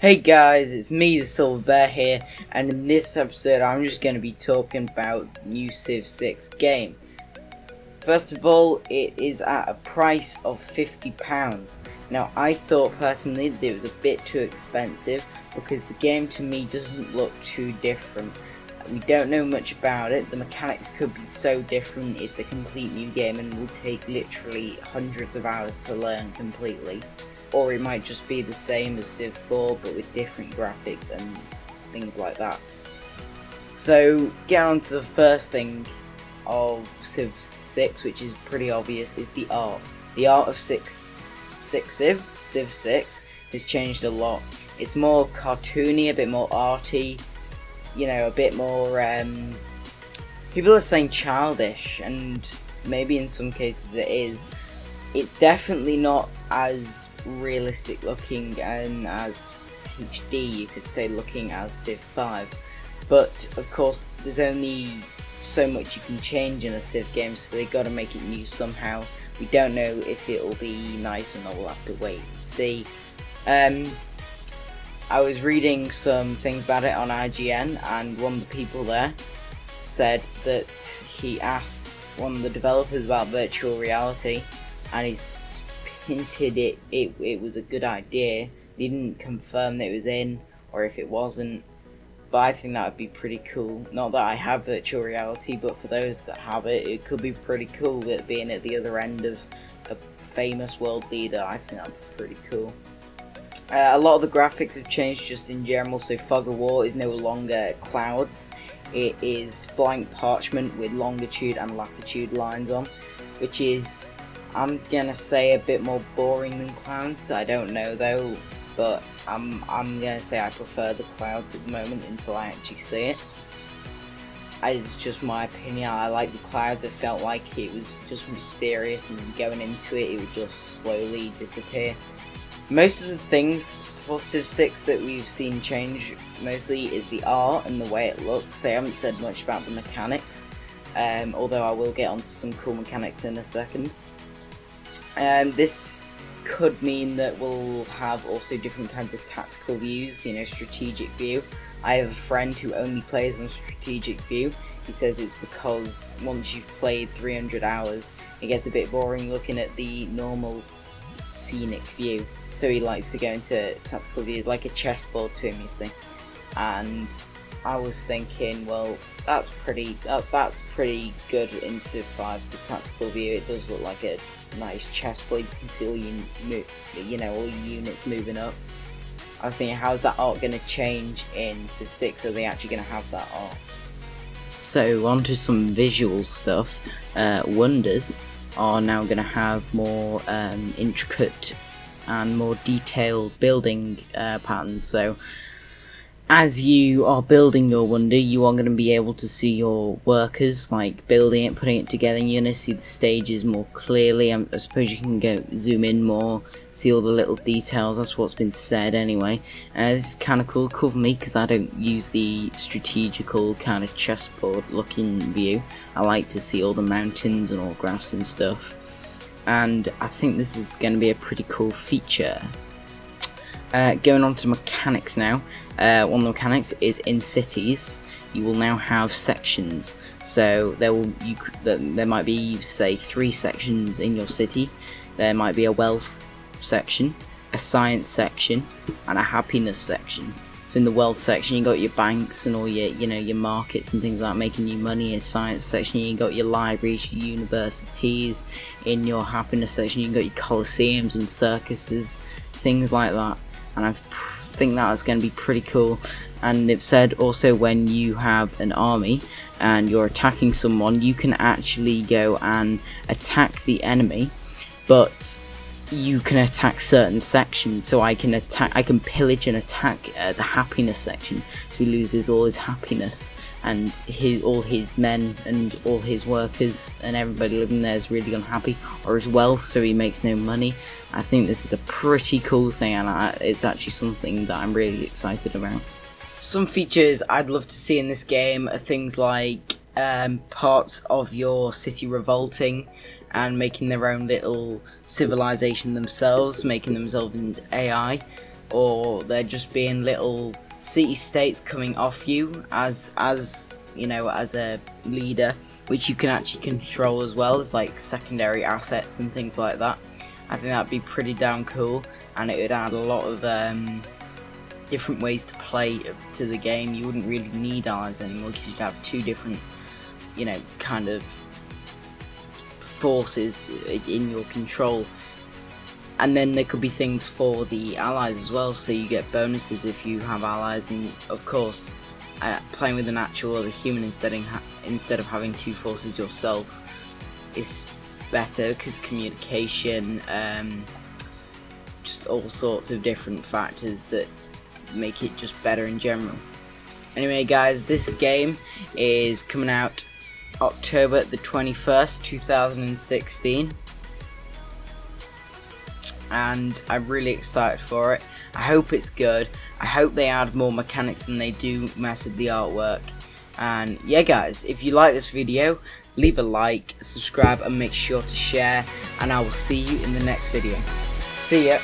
Hey guys, it's me, the Silver Bear here, and in this episode I'm just going to be talking about new Civ 6 game. First of all, it is at a price of £50. Now I thought personally that it was a bit too expensive because the game to me doesn't look too different. We don't know much about it, the mechanics could be so different, it's a complete new game and will take literally hundreds of hours to learn completely. Or it might just be the same as Civ 4 but with different graphics and things like that. So get on to the first thing of Civ 6, which is pretty obvious, is the art. The art of Civ 6 has changed a lot. It's more cartoony, a bit more arty, you know, a bit more, people are saying childish, and maybe in some cases it is. It's definitely not as realistic looking and as HD, you could say, looking as Civ 5. But of course, there's only so much you can change in a Civ game, so they gotta make it new somehow. We don't know if it'll be nice or not, we'll have to wait and see. I was reading some things about it on IGN, and one of the people there said that he asked one of the developers about virtual reality, and he's hinted it was a good idea. He didn't confirm that it was in or if it wasn't, but I think that would be pretty cool. Not that I have virtual reality, but for those that have it, it could be pretty cool with it being at the other end of a famous world leader. I think that'd be pretty cool. A lot of the graphics have changed just in general, so Fog of War is no longer clouds. It is blank parchment with longitude and latitude lines on, which is, I'm gonna say, a bit more boring than clouds. I don't know though, but I'm gonna say I prefer the clouds at the moment until I actually see it. It's just my opinion. I like the clouds. It felt like it was just mysterious, and then going into it, it would just slowly disappear. Most of the things for Civ 6 that we've seen change mostly is the art and the way it looks. They haven't said much about the mechanics, although I will get onto some cool mechanics in a second. This could mean that we'll have also different kinds of tactical views, you know, strategic view. I have a friend who only plays on strategic view. He says it's because once you've played 300 hours, it gets a bit boring looking at the normal scenic view. So he likes to go into tactical views, like a chessboard to him, you see. And I was thinking, well, that's pretty good in Civ 5, the tactical view. It does look like a nice chessboard. You can see all all your units moving up. I was thinking, how's that art going to change in Civ 6? Are they actually going to have that art? So onto some visual stuff. Wonders are now going to have more intricate and more detailed building patterns. So as you are building your wonder, you are going to be able to see your workers like building it, putting it together, and you're going to see the stages more clearly. I suppose you can go zoom in more, see all the little details. That's what's been said anyway. This is kind of cool for me because I don't use the strategical kind of chessboard looking view. I like to see all the mountains and all grass and stuff, and I think this is going to be a pretty cool feature. Going on to mechanics now. One of the mechanics is in cities you will now have sections. So there might be, say, 3 sections in your city. There might be a wealth section, a science section, and a happiness section. So in the wealth section you got your banks and all your your markets and things like that making you money. In science section you got your libraries, your universities. In your happiness section you got your coliseums and circuses, things like that. And I think that is going to be pretty cool. And they've said also when you have an army and you're attacking someone, you can actually go and attack the enemy, but you can attack certain sections. So I can pillage and attack the happiness section. So he loses all his happiness, and all his men and all his workers and everybody living there is really unhappy, or his wealth, so he makes no money. I think this is a pretty cool thing, and it's actually something that I'm really excited about. Some features I'd love to see in this game are things like parts of your city revolting and making their own little civilization themselves, making themselves into AI. or they're just being little city states coming off you as you know, as a leader, which you can actually control as well as like secondary assets and things like that. I think that'd be pretty damn cool, and it would add a lot of different ways to play to the game. You wouldn't really need allies anymore because you'd have two different, you know, kind of forces in your control. And then there could be things for the allies as well, so you get bonuses if you have allies. And of course, playing with an actual other human instead of having two forces yourself is better, because communication, just all sorts of different factors that make it just better in general. Anyway guys, this game is coming out October the 21st, 2016, and I'm really excited for it. I hope it's good. I hope they add more mechanics than they do mess with the artwork. And yeah guys, if you like this video, leave a like, subscribe, and make sure to share, and I will see you in the next video. See ya.